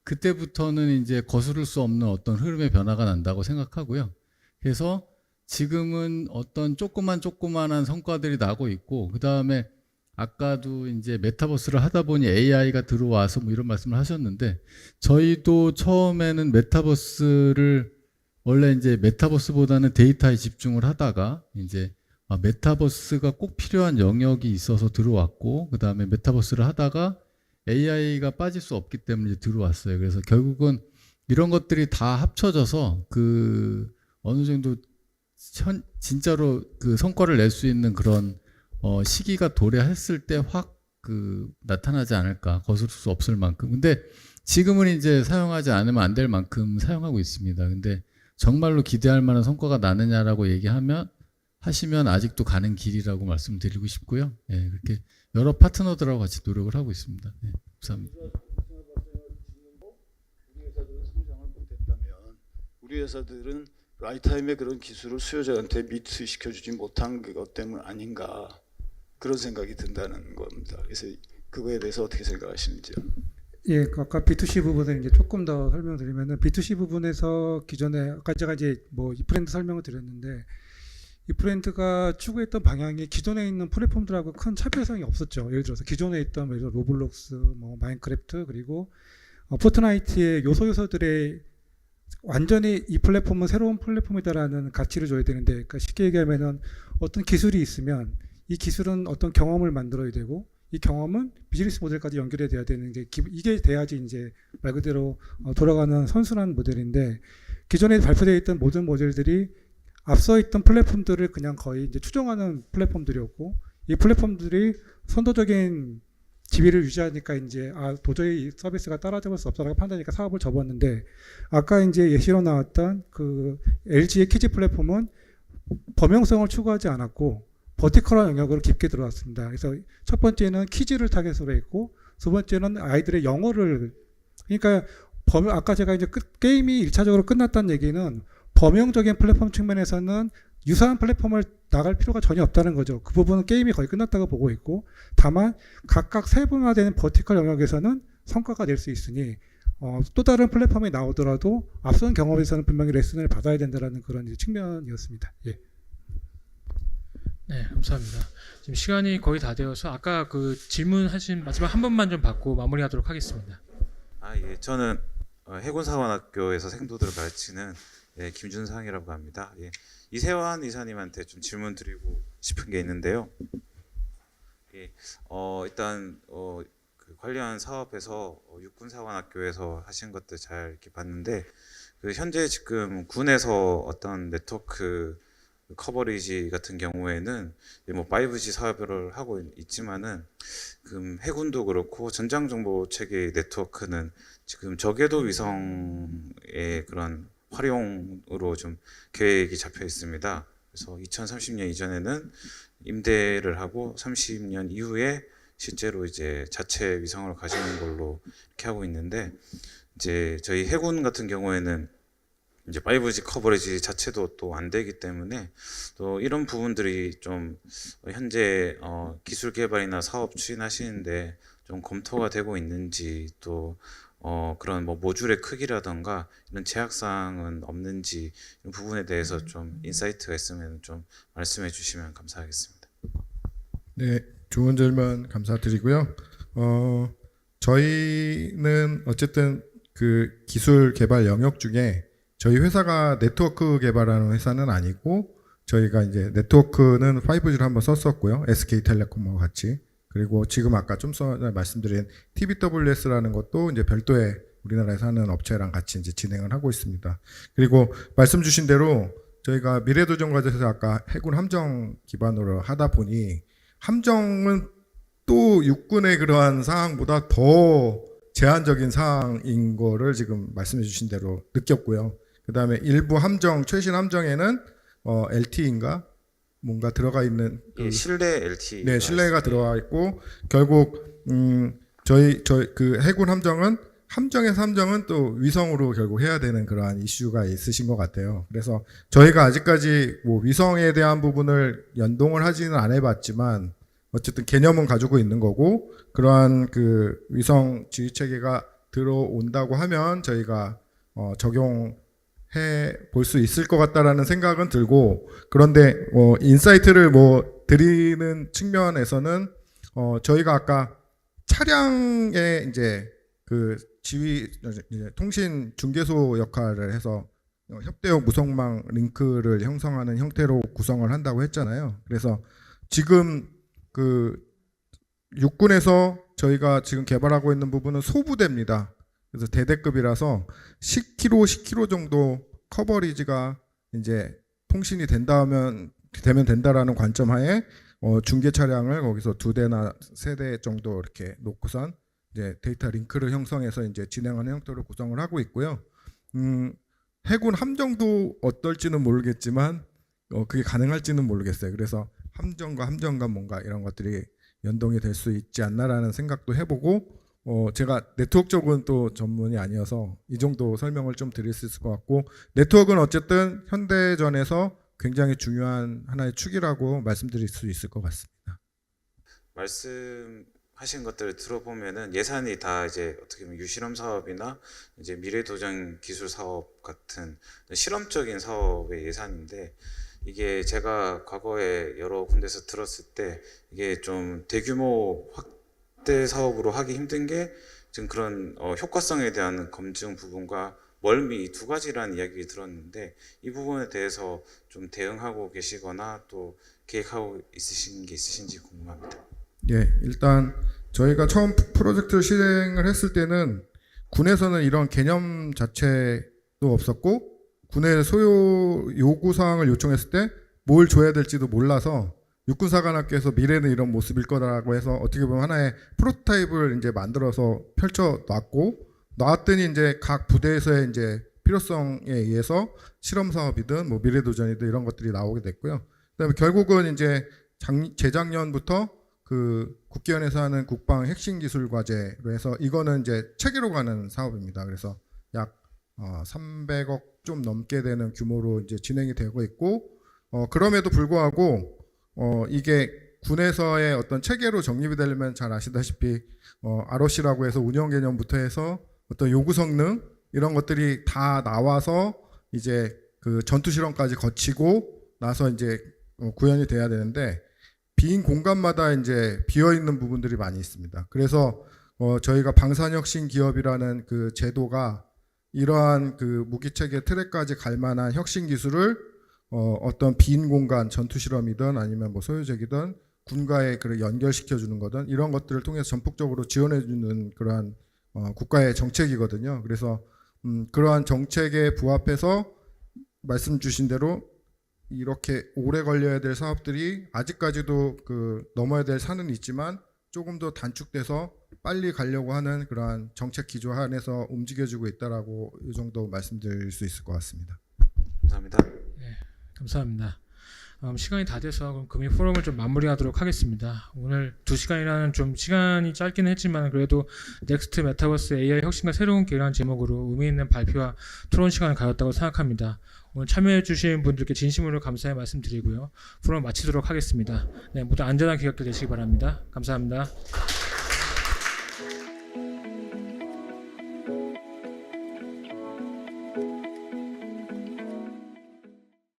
C: 그때부터는 이제 거스를 수 없는 어떤 흐름의 변화가 난다고 생각하고요. 그래서 지금은 어떤 조그만한 성과들이 나고 있고, 그 다음에 아까도 이제 메타버스를 하다 보니 AI가 들어와서 뭐 이런 말씀을 하셨는데, 저희도 처음에는 메타버스를 원래 이제 메타버스보다는 데이터에 집중을 하다가 이제 메타버스가 꼭 필요한 영역이 있어서 들어왔고, 그 다음에 메타버스를 하다가 AI가 빠질 수 없기 때문에 이제 들어왔어요. 그래서 결국은 이런 것들이 다 합쳐져서 그 어느 정도 진짜로 그 성과를 낼 수 있는 그런 시기가 도래했을 때 확 그 나타나지 않을까, 거스를 수 없을 만큼. 근데 지금은 이제 사용하지 않으면 안 될 만큼 사용하고 있습니다. 근데 정말로 기대할 만한 성과가 나느냐라고 하시면 아직도 가는 길이라고 말씀드리고 싶고요. 예, 그렇게 여러 파트너들하고 같이 노력을 하고 있습니다. 예, 감사합니다.
F: 우리 회사들은 성장을 못했다면 우리 회사들은 라이타임의 그런 기술을 수요자한테 미투시켜주지 못한 것 때문 아닌가, 그런 생각이 든다는 겁니다. 그래서 그거에 대해서 어떻게 생각하시는지요?
B: 예, 그 아까 B2C 부분을 이제 조금 더 설명드리면은 B2C 부분에서 기존에 아까 제가 이제 뭐 이 브랜드 설명을 드렸는데, 이 브랜드가 추구했던 방향이 기존에 있는 플랫폼들하고 큰 차별성이 없었죠. 예를 들어서 기존에 있던 예를 들어 로블록스, 뭐 마인크래프트, 그리고 포트나이트의 요소들의 완전히 이 플랫폼은 새로운 플랫폼이다라는 가치를 줘야 되는데, 그러니까 쉽게 얘기하면은 어떤 기술이 있으면 이 기술은 어떤 경험을 만들어야 되고, 이 경험은 비즈니스 모델까지 연결이 돼야 되는 게 이게 돼야지 이제 말 그대로 돌아가는 선순환 모델인데, 기존에 발표되어 있던 모든 모델들이 앞서 있던 플랫폼들을 그냥 거의 이제 추종하는 플랫폼들이었고, 이 플랫폼들이 선도적인 지위를 유지하니까 이제 도저히 이 서비스가 따라잡을 수 없다라고 판단하니까 사업을 접었는데, 아까 이제 예시로 나왔던 그 LG의 키즈 플랫폼은 범용성을 추구하지 않았고 버티컬한 영역으로 깊게 들어왔습니다. 그래서 첫 번째는 키즈를 타겟으로 했고, 두 번째는 아이들의 영어를, 그러니까 아까 제가 이제 게임이 1차적으로 끝났다는 얘기는 범용적인 플랫폼 측면에서는 유사한 플랫폼을 나갈 필요가 전혀 없다는 거죠. 그 부분은 게임이 거의 끝났다고 보고 있고, 다만 각각 세분화되는 버티컬 영역에서는 성과가 낼 수 있으니 또 다른 플랫폼이 나오더라도 앞선 경험에서는 분명히 레슨을 받아야 된다는 그런 측면이었습니다. 예.
A: 네, 감사합니다. 지금 시간이 거의 다 되어서 아까 그 질문하신 마지막 한 번만 좀 받고 마무리하도록 하겠습니다.
G: 예, 저는 해군사관학교에서 생도들을 가르치는 김준상이라고 합니다. 예, 이세환 이사님한테 좀 질문 드리고 싶은 게 있는데요. 예, 일단 그 관련 사업에서 육군사관학교에서 하신 것들 잘 이렇게 봤는데, 그 현재 지금 군에서 어떤 네트워크 커버리지 같은 경우에는 뭐 5G 사업을 하고 있지만은 해군도 그렇고 전장 정보 체계 네트워크는 지금 저궤도 위성의 그런 활용으로 좀 계획이 잡혀 있습니다. 그래서 2030년 이전에는 임대를 하고 30년 이후에 실제로 이제 자체 위성을 가지는 걸로 이렇게 하고 있는데, 이제 저희 해군 같은 경우에는 이제 5G 커버리지 자체도 또 안 되기 때문에 또 이런 부분들이 좀 현재 기술 개발이나 사업 추진하시는데 좀 검토가 되고 있는지, 또 그런 뭐 모듈의 크기라던가 이런 제약사항은 없는지, 이런 부분에 대해서 좀 인사이트가 있으면 좀 말씀해 주시면 감사하겠습니다.
D: 네, 좋은 질문 감사드리고요. 저희는 어쨌든 그 기술 개발 영역 중에 저희 회사가 네트워크 개발하는 회사는 아니고, 저희가 이제 네트워크는 5G를 한번 썼었고요. SK텔레콤과 같이. 그리고 지금 아까 좀 전에 말씀드린 TBWS라는 것도 이제 별도의 우리나라에서 하는 업체랑 같이 이제 진행을 하고 있습니다. 그리고 말씀 주신 대로 저희가 미래도전과제에서 아까 해군 함정 기반으로 하다 보니, 함정은 또 육군의 그러한 사항보다 더 제한적인 사항인 거를 지금 말씀해 주신 대로 느꼈고요. 그 다음에 일부 함정, 최신 함정에는 LTE인가 뭔가 들어가 있는
G: 실내 LTE.
D: 네, 실내가 들어가 있고, 결국 저희 그 해군 함정은 함정에서 함정은 또 위성으로 결국 해야 되는 그러한 이슈가 있으신 것 같아요. 그래서 저희가 아직까지 뭐 위성에 대한 부분을 연동을 하지는 안 해봤지만 어쨌든 개념은 가지고 있는 거고, 그러한 그 위성 지휘 체계가 들어온다고 하면 저희가 적용해 볼 수 있을 것 같다라는 생각은 들고, 그런데 인사이트를 뭐 드리는 측면에서는 저희가 아까 차량에 이제 그 지휘 이제 통신 중개소 역할을 해서 협대용 무선망 링크를 형성하는 형태로 구성을 한다고 했잖아요. 그래서 지금 그 육군에서 저희가 지금 개발하고 있는 부분은 소부대입니다. 그래서 대대급이라서 10km 정도 커버리지가 이제 통신이 되면 된다라는 관점 하에 중계 차량을 거기서 2대나 3대 정도 이렇게 놓고선 이제 데이터 링크를 형성해서 이제 진행하는 형태로 구성을 하고 있고요. 해군 함정도 어떨지는 모르겠지만 그게 가능할지는 모르겠어요. 그래서 함정과 함정 간 뭔가 이런 것들이 연동이 될 수 있지 않나라는 생각도 해보고, 제가 네트워크 쪽은 또 전문이 아니어서 이 정도 설명을 좀 드릴 수 있을 것 같고, 네트워크는 어쨌든 현대전에서 굉장히 중요한 하나의 축이라고 말씀드릴 수 있을 것 같습니다.
G: 말씀하신 것들을 들어보면은 예산이 다 이제 어떻게 보면 유실험 사업이나 이제 미래도전 기술 사업 같은 실험적인 사업의 예산인데, 이게 제가 과거에 여러 군데서 들었을 때 이게 좀 대규모 확대 사업으로 하기 힘든 게 지금 그런 효과성에 대한 검증 부분과 멀미 이 두 가지라는 이야기를 들었는데, 이 부분에 대해서 좀 대응하고 계시거나 또 계획하고 있으신 게 있으신지 궁금합니다.
D: 예, 일단 저희가 처음 프로젝트를 실행을 했을 때는 군에서는 이런 개념 자체도 없었고, 군의 소요 요구 사항을 요청했을 때 뭘 줘야 될지도 몰라서 육군사관학교에서 미래는 이런 모습일 거다라고 해서 어떻게 보면 하나의 프로토타입을 이제 만들어서 펼쳐 놨더니 이제 각 부대에서의 이제 필요성에 의해서 실험 사업이든 뭐 미래도전이든 이런 것들이 나오게 됐고요. 그다음에 결국은 이제 재작년부터 그 국기원에서 하는 국방 핵심 기술 과제로 해서 이거는 이제 체계로 가는 사업입니다. 그래서 약 300억 좀 넘게 되는 규모로 이제 진행이 되고 있고, 그럼에도 불구하고 이게 군에서의 어떤 체계로 정립이 되려면 잘 아시다시피 ROC라고 해서 운영 개념부터 해서 어떤 요구 성능 이런 것들이 다 나와서 이제 그 전투 실험까지 거치고 나서 이제 구현이 돼야 되는데, 빈 공간마다 이제 비어 있는 부분들이 많이 있습니다. 그래서 저희가 방산혁신 기업이라는 그 제도가 이러한 그 무기체계 트랙까지 갈 만한 혁신 기술을 어떤 빈 공간 전투 실험이든 아니면 뭐 소유적이든 군과의 그 연결시켜 주는 거든 이런 것들을 통해서 전폭적으로 지원해 주는 그러한 국가의 정책이거든요. 그래서 그러한 정책에 부합해서 말씀 주신 대로 이렇게 오래 걸려야 될 사업들이 아직까지도 그 넘어야 될 산은 있지만 조금 더 단축돼서 빨리 가려고 하는 그러한 정책 기조 안에서 움직여주고 있다라고 이 정도 말씀드릴 수 있을 것 같습니다.
G: 감사합니다.
A: 네, 감사합니다. 시간이 다 돼서 그럼 금일 포럼을 좀 마무리하도록 하겠습니다. 오늘 2시간이라는 좀 시간이 짧기는 했지만 그래도 넥스트 메타버스 AI 혁신과 새로운 기회라는 제목으로 의미 있는 발표와 토론 시간을 가졌다고 생각합니다. 오늘 참여해 주신 분들께 진심으로 감사의 말씀드리고요. 포럼 마치도록 하겠습니다. 네, 모두 안전한 귀국들 되시기 바랍니다. 감사합니다.